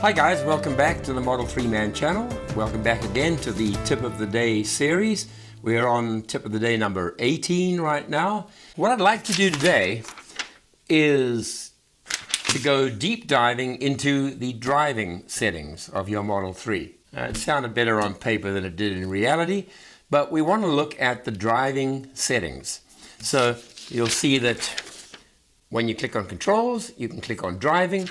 Hi guys, welcome back to the Model 3 Man channel. Welcome back again to the Tip of the Day series. We're on Tip of the Day number 18 right now. What I'd like to do today is to go deep diving into the driving settings of your Model 3. It sounded better on paper than it did in reality, but we want to look at the driving settings. So you'll see that when you click on controls, you can click on driving,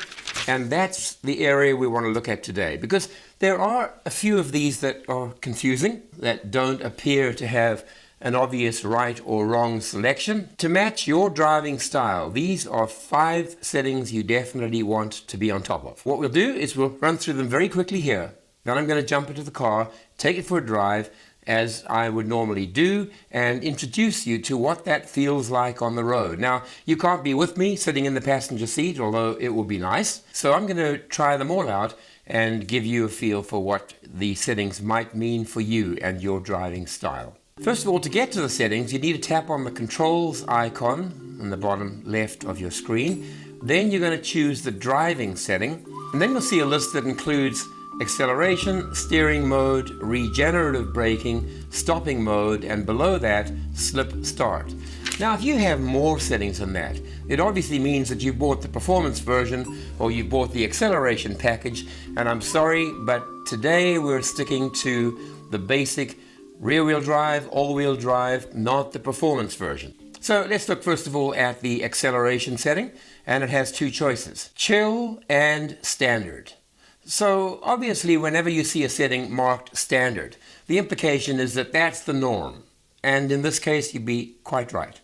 and that's the area we want to look at today, because there are a few of these that are confusing, that don't appear to have an obvious right or wrong selection. To match your driving style, these are 5 settings you definitely want to be on top of. What we'll do is we'll run through them very quickly here. Then I'm going to jump into the car, take it for a drive, as I would normally do, and introduce you to what that feels like on the road. Now, you can't be with me sitting in the passenger seat, although it will be nice. So I'm going to try them all out and give you a feel for what the settings might mean for you and your driving style. First of all, to get to the settings, you need to tap on the controls icon on the bottom left of your screen. Then you're going to choose the driving setting, and then you'll see a list that includes acceleration, steering mode, regenerative braking, stopping mode, and below that, slip start. Now, if you have more settings than that, it obviously means that you bought the performance version or you bought the acceleration package, and I'm sorry, but today we're sticking to the basic rear-wheel drive, all-wheel drive, not the performance version. So let's look first of all at the acceleration setting, and it has 2 choices, chill and standard. So obviously, whenever you see a setting marked standard, the implication is that that's the norm. And in this case, you'd be quite right.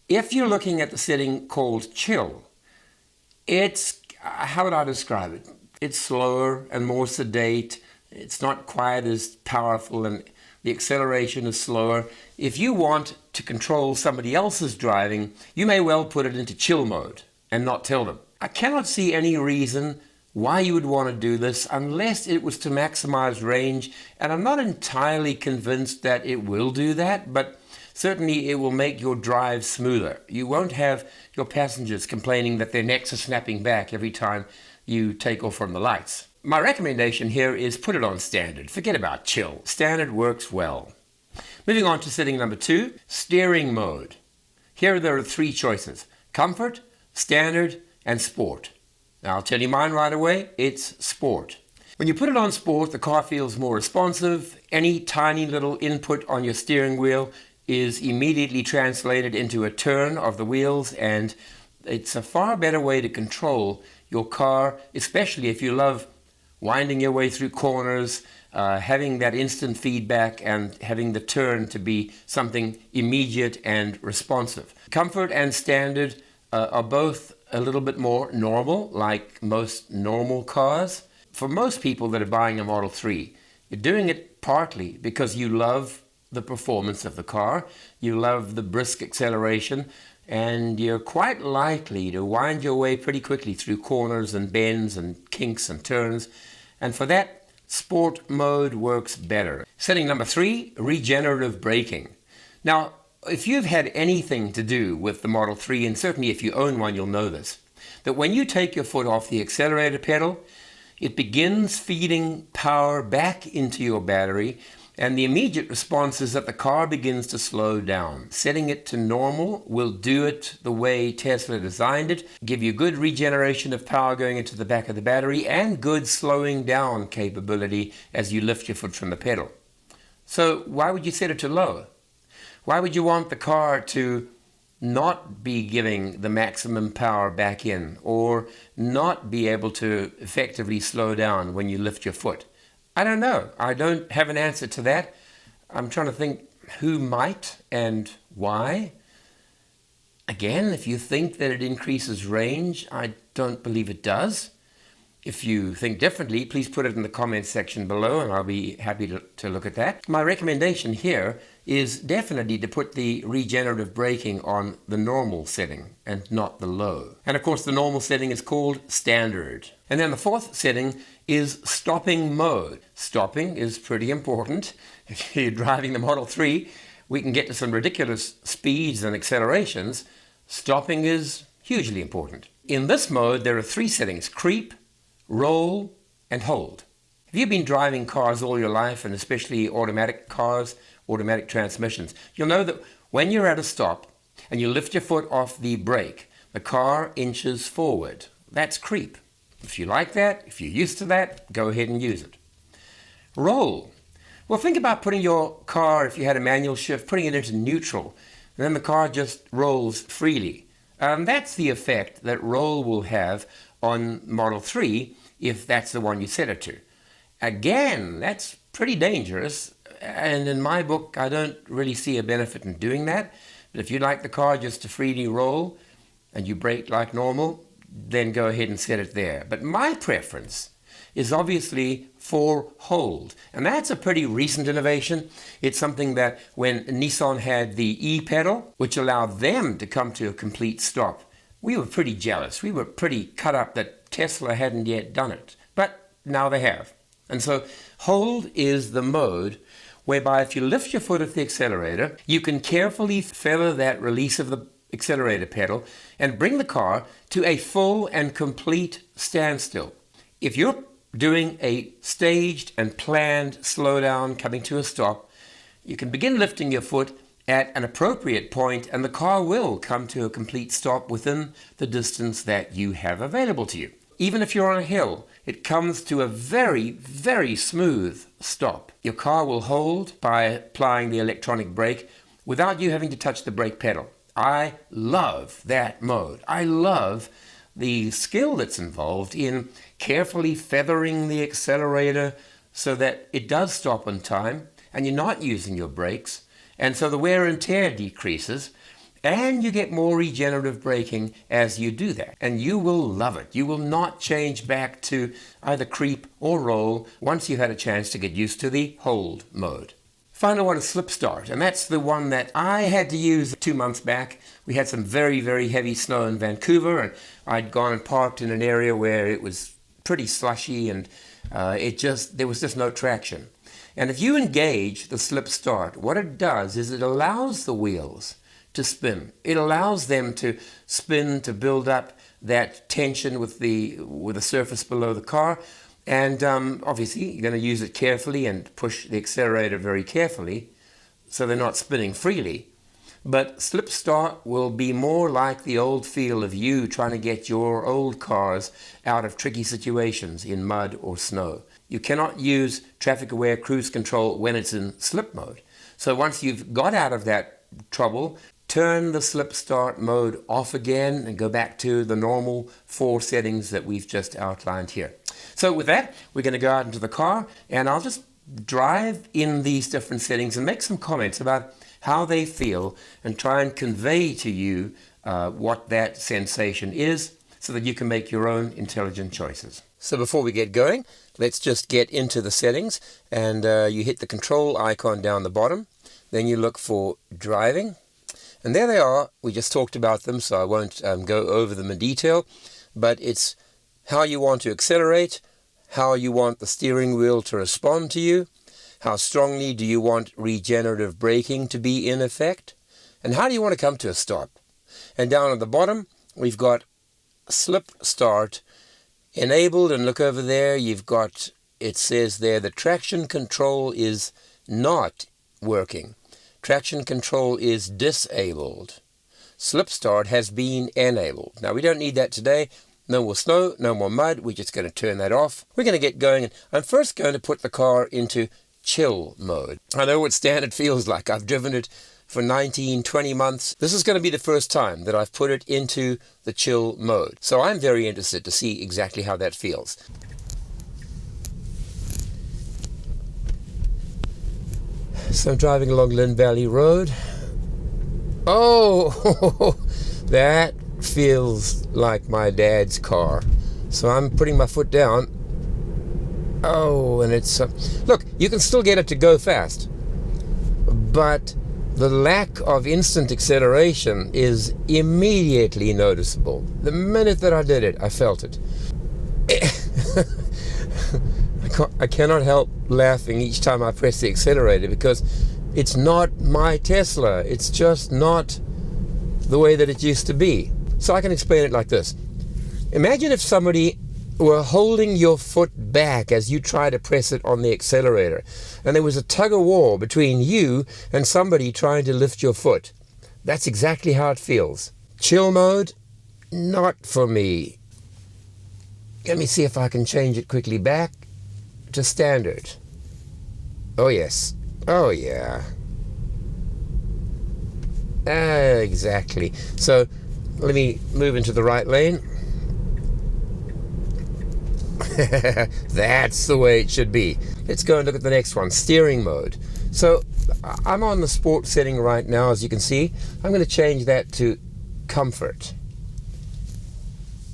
If you're looking at the setting called chill, it's, how would I describe it? It's slower and more sedate. It's not quite as powerful, and the acceleration is slower. If you want to control somebody else's driving, you may well put it into chill mode and not tell them. I cannot see any reason why you would want to do this unless it was to maximize range, and I'm not entirely convinced that it will do that, but certainly it will make your drive smoother. You won't have your passengers complaining that their necks are snapping back every time you take off from the lights. My recommendation here is put it on standard. Forget about chill. Standard works well. Moving on to setting number 2, steering mode. Here there are 3 choices: comfort, standard, and sport. Now, I'll tell you mine right away, it's sport. When you put it on sport, the car feels more responsive. Any tiny little input on your steering wheel is immediately translated into a turn of the wheels, and it's a far better way to control your car, especially if you love winding your way through corners, having that instant feedback and having the turn to be something immediate and responsive. Comfort and standard are both a little bit more normal, like most normal cars. For most people that are buying a Model 3, you're doing it partly because you love the performance of the car, you love the brisk acceleration, and you're quite likely to wind your way pretty quickly through corners and bends and kinks and turns, and for that, sport mode works better. Setting number 3, regenerative braking. Now, if you've had anything to do with the Model 3, and certainly if you own one, you'll know this, that when you take your foot off the accelerator pedal, it begins feeding power back into your battery, and the immediate response is that the car begins to slow down. Setting it to normal will do it the way Tesla designed it, give you good regeneration of power going into the back of the battery, and good slowing down capability as you lift your foot from the pedal. So why would you set it to low? Why would you want the car to not be giving the maximum power back in, or not be able to effectively slow down when you lift your foot? I don't know. I don't have an answer to that. I'm trying to think who might and why. Again, if you think that it increases range, I don't believe it does. If you think differently, please put it in the comments section below, and I'll be happy to look at that. My recommendation here is definitely to put the regenerative braking on the normal setting and not the low. And of course, the normal setting is called standard. And then the 4th setting is stopping mode. Stopping is pretty important. If you're driving the Model 3, we can get to some ridiculous speeds and accelerations. Stopping is hugely important. In this mode, there are 3 settings: creep, roll, and hold. Have you been driving cars all your life, and especially automatic cars, automatic transmissions? You'll know that when you're at a stop and you lift your foot off the brake, the car inches forward. That's creep. If you like that, if you're used to that, go ahead and use it. Roll. Well, think about putting your car, if you had a manual shift, putting it into neutral. And then the car just rolls freely. That's the effect that roll will have on Model 3 if that's the one you set it to. Again, that's pretty dangerous. And in my book, I don't really see a benefit in doing that. But if you like the car just to freely roll and you brake like normal, then go ahead and set it there. But my preference is obviously for hold. And that's a pretty recent innovation. It's something that when Nissan had the e-pedal, which allowed them to come to a complete stop, we were pretty jealous. We were pretty cut up that Tesla hadn't yet done it. But now they have. And so hold is the mode whereby if you lift your foot off the accelerator, you can carefully feather that release of the accelerator pedal and bring the car to a full and complete standstill. If you're doing a staged and planned slowdown coming to a stop, you can begin lifting your foot at an appropriate point and the car will come to a complete stop within the distance that you have available to you. Even if you're on a hill, it comes to a very, very smooth stop. Your car will hold by applying the electronic brake without you having to touch the brake pedal. I love that mode. I love the skill that's involved in carefully feathering the accelerator so that it does stop on time and you're not using your brakes, and so the wear and tear decreases and you get more regenerative braking as you do that. And you will love it. You will not change back to either creep or roll once you've had a chance to get used to the hold mode. Final one is slip start, and that's the one that I had to use 2 months back. We had some very, very heavy snow in Vancouver, and I'd gone and parked in an area where it was pretty slushy, and there was just no traction. And if you engage the slip start, what it does is it allows the wheels to spin. It allows them to spin to build up that tension with the surface below the car. And obviously, you're going to use it carefully and push the accelerator very carefully so they're not spinning freely. But slip start will be more like the old feel of you trying to get your old cars out of tricky situations in mud or snow. You cannot use traffic-aware cruise control when it's in slip mode. So once you've got out of that trouble, turn the slip start mode off again and go back to the normal 4 settings that we've just outlined here. So with that, we're going to go out into the car and I'll just drive in these different settings and make some comments about how they feel and try and convey to you what that sensation is so that you can make your own intelligent choices. So before we get going, let's just get into the settings, and you hit the control icon down the bottom. Then you look for driving. And there they are. We just talked about them, so I won't go over them in detail. But it's how you want to accelerate, how you want the steering wheel to respond to you, how strongly do you want regenerative braking to be in effect, and how do you want to come to a stop. And down at the bottom, we've got slip start enabled, and look over there, you've got, it says there, the traction control is not working. Traction control is disabled. Slip start has been enabled. Now we don't need that today. No more snow, no more mud. We're just going to turn that off. We're going to get going. I'm first going to put the car into chill mode. I know what standard feels like. I've driven it for 19, 20 months. This is going to be the first time that I've put it into the chill mode. So I'm very interested to see exactly how that feels. So I'm driving along Lynn Valley Road. Oh, that feels like my dad's car. So I'm putting my foot down. Oh, and it's... look, you can still get it to go fast. But the lack of instant acceleration is immediately noticeable. The minute that I did it, I felt it. I cannot help laughing each time I press the accelerator because it's not my Tesla. It's just not the way that it used to be. So I can explain it like this. Imagine if somebody were holding your foot back as you try to press it on the accelerator. And there was a tug-of-war between you and somebody trying to lift your foot. That's exactly how it feels. Chill mode, not for me. Let me see if I can change it quickly back to standard. Oh yes. Oh yeah. Exactly. So let me move into the right lane. That's the way it should be. Let's go and look at the next one, steering mode. So I'm on the sport setting right now, as you can see. I'm going to change that to comfort.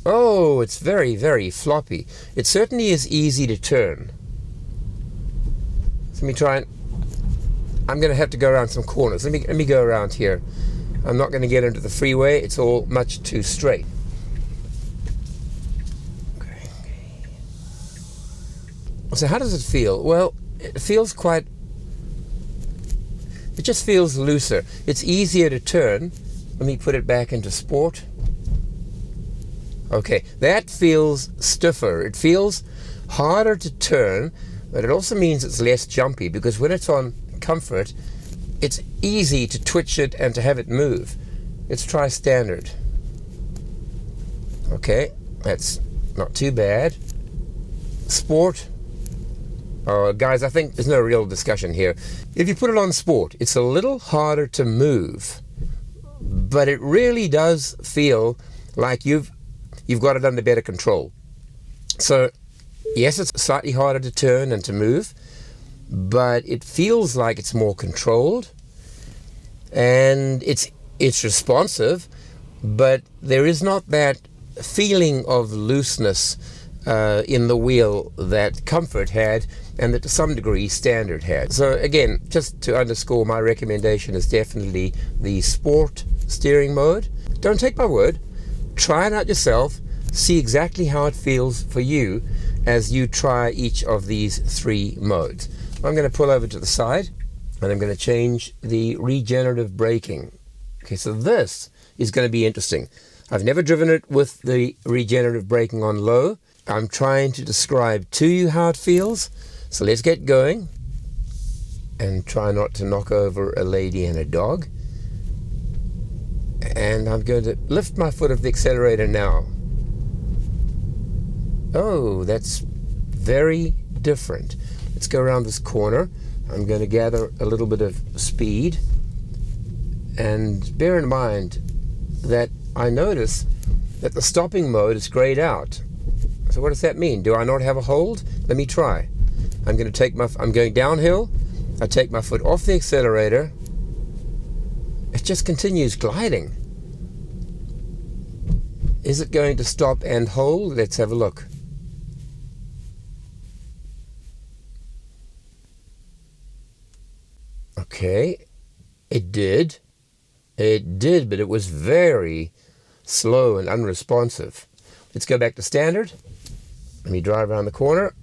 Oh, it's very, very floppy. It certainly is easy to turn. So let me try and... I'm going to have to go around some corners. Let me go around here. I'm not going to get into the freeway. It's all much too straight. Okay. So how does it feel? Well, it feels quite... It just feels looser. It's easier to turn. Let me put it back into sport. Okay, that feels stiffer. It feels harder to turn, but it also means it's less jumpy, because when it's on comfort, it's easy to twitch it and to have it move. Let's try standard. Okay, that's not too bad. Sport. Oh, guys, I think there's no real discussion here. If you put it on sport, it's a little harder to move, but it really does feel like you've got it under better control. So yes, it's slightly harder to turn and to move, but it feels like it's more controlled, and it's responsive, but there is not that feeling of looseness in the wheel that comfort had, and that to some degree standard had. So again, just to underscore, my recommendation is definitely the sport steering mode. Don't take my word. Try it out yourself. See exactly how it feels for you as you try each of these three modes. I'm going to pull over to the side, and I'm going to change the regenerative braking. Okay, so this is going to be interesting. I've never driven it with the regenerative braking on low. I'm trying to describe to you how it feels. So let's get going and try not to knock over a lady and a dog. And I'm going to lift my foot off the accelerator now. Oh, that's very different. Let's go around this corner. I'm going to gather a little bit of speed. And bear in mind that I notice that the stopping mode is grayed out. So what does that mean? Do I not have a hold? Let me try. I'm going downhill. I take my foot off the accelerator. It just continues gliding. Is it going to stop and hold? Let's have a look. Okay, it did. It did, but it was very slow and unresponsive. Let's go back to standard. Let me drive around the corner.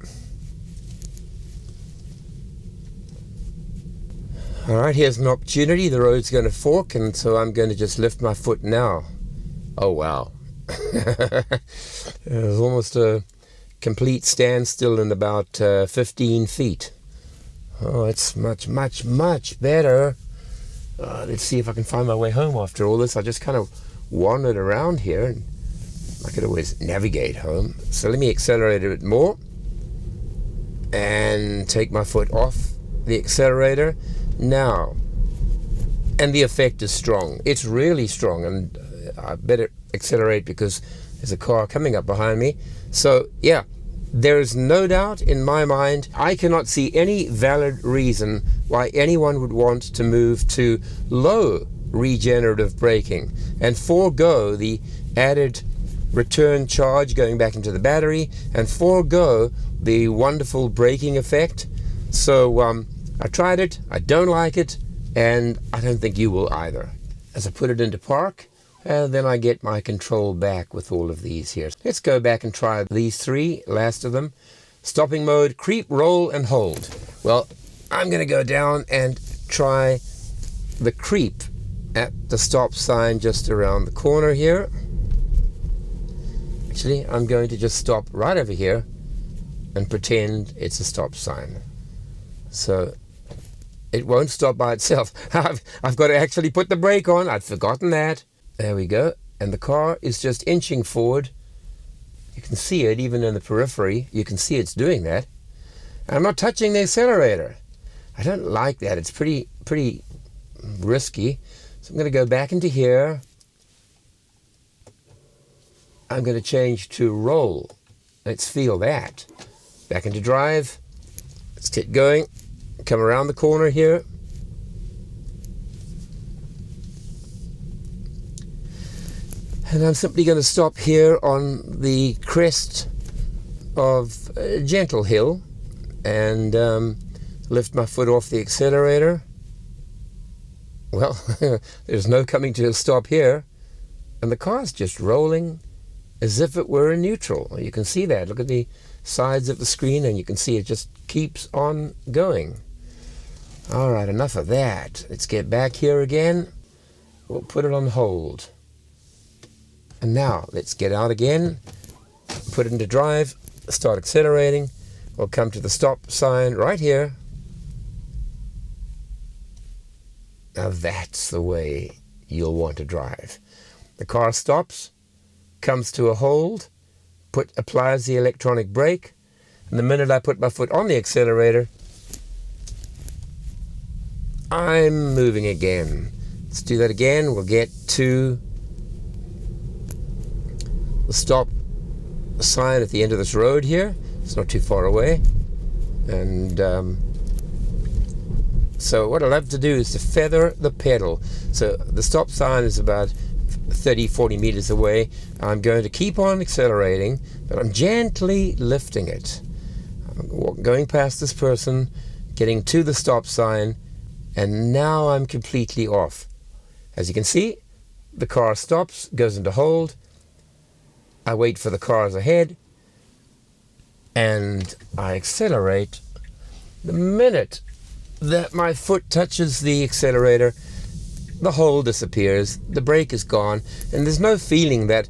All right, here's an opportunity. The road's going to fork, and so I'm going to just lift my foot now. Oh, wow. It was almost a complete standstill in about 15 feet. Oh, it's much, much, much better. Let's see if I can find my way home after all this. I just kind of wandered around here, and I could always navigate home. So let me accelerate a bit more and take my foot off the accelerator now. And the effect is strong. It's really strong, and I better accelerate because there's a car coming up behind me. So yeah, there is no doubt in my mind, I cannot see any valid reason why anyone would want to move to low regenerative braking and forego the added return charge going back into the battery and forego the wonderful braking effect. So I tried it, I don't like it, and I don't think you will either. As I put it into park, and then I get my control back with all of these here. Let's go back and try these three, last of them. Stopping mode, creep, roll, and hold. Well, I'm going to go down and try the creep at the stop sign just around the corner here. Actually, I'm going to just stop right over here and pretend it's a stop sign. So it won't stop by itself. I've got to actually put the brake on. I'd forgotten that. There we go. And the car is just inching forward. You can see it even in the periphery. You can see it's doing that. And I'm not touching the accelerator. I don't like that. It's pretty risky. So I'm going to go back into here. I'm going to change to roll. Let's feel that. Back into drive. Let's get going. Come around the corner here. And I'm simply going to stop here on the crest of a gentle hill and lift my foot off the accelerator. Well, there's no coming to a stop here. And the car's just rolling as if it were in neutral. You can see that. Look at the sides of the screen and you can see it just keeps on going. All right, enough of that. Let's get back here again. We'll put it on hold. And now let's get out again, put it into drive, start accelerating. We'll come to the stop sign right here. Now that's the way you'll want to drive. The car stops, comes to a hold, applies the electronic brake, and the minute I put my foot on the accelerator, I'm moving again. Let's do that again. We'll get to the stop sign at the end of this road here. It's not too far away. And so what I love to do is to feather the pedal. So the stop sign is about 30-40 meters away. I'm going to keep on accelerating, but I'm gently lifting it. I'm going past this person, getting to the stop sign, and now I'm completely off. As you can see, the car stops, goes into hold. I wait for the cars ahead, and I accelerate. The minute that my foot touches the accelerator, the hold disappears, the brake is gone, and there's no feeling that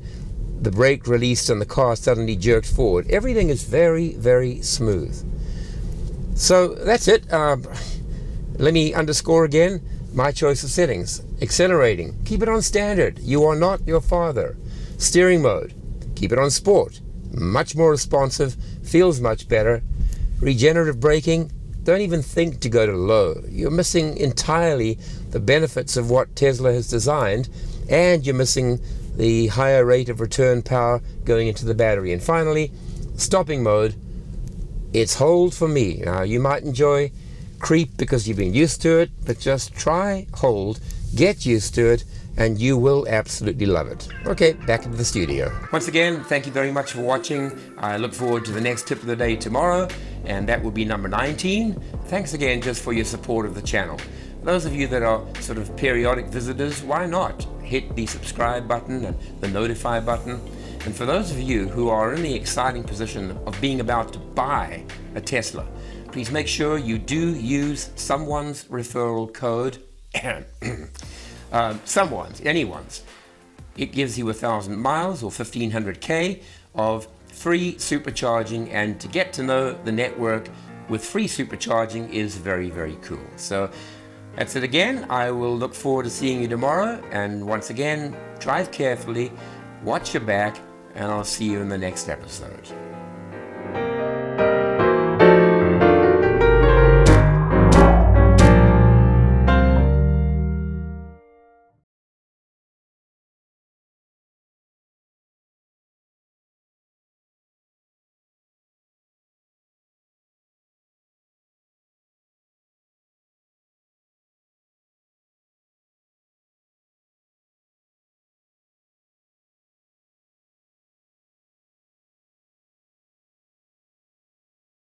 the brake released and the car suddenly jerked forward. Everything is very, very smooth. So that's it. Let me underscore again my choice of settings. Accelerating, keep it on standard. You are not your father. Steering mode, keep it on sport. Much more responsive, feels much better. Regenerative braking, don't even think to go to low. You're missing entirely the benefits of what Tesla has designed, and you're missing the higher rate of return power going into the battery. And finally, stopping mode, it's hold for me. Now, you might enjoy creep because you've been used to it, but just try hold, get used to it, and you will absolutely love it. Okay, back into the studio. Once again, thank you very much for watching. I look forward to the next tip of the day tomorrow, and that will be number 19. Thanks again just for your support of the channel. Those of you that are sort of periodic visitors, why not hit the subscribe button and the notify button? And for those of you who are in the exciting position of being about to buy a Tesla, please make sure you do use someone's referral code. Anyone's. It gives you 1,000 miles or 1,500 K of free supercharging, and to get to know the network with free supercharging is very, very cool. So that's it again. I will look forward to seeing you tomorrow, and once again, drive carefully, watch your back, and I'll see you in the next episode.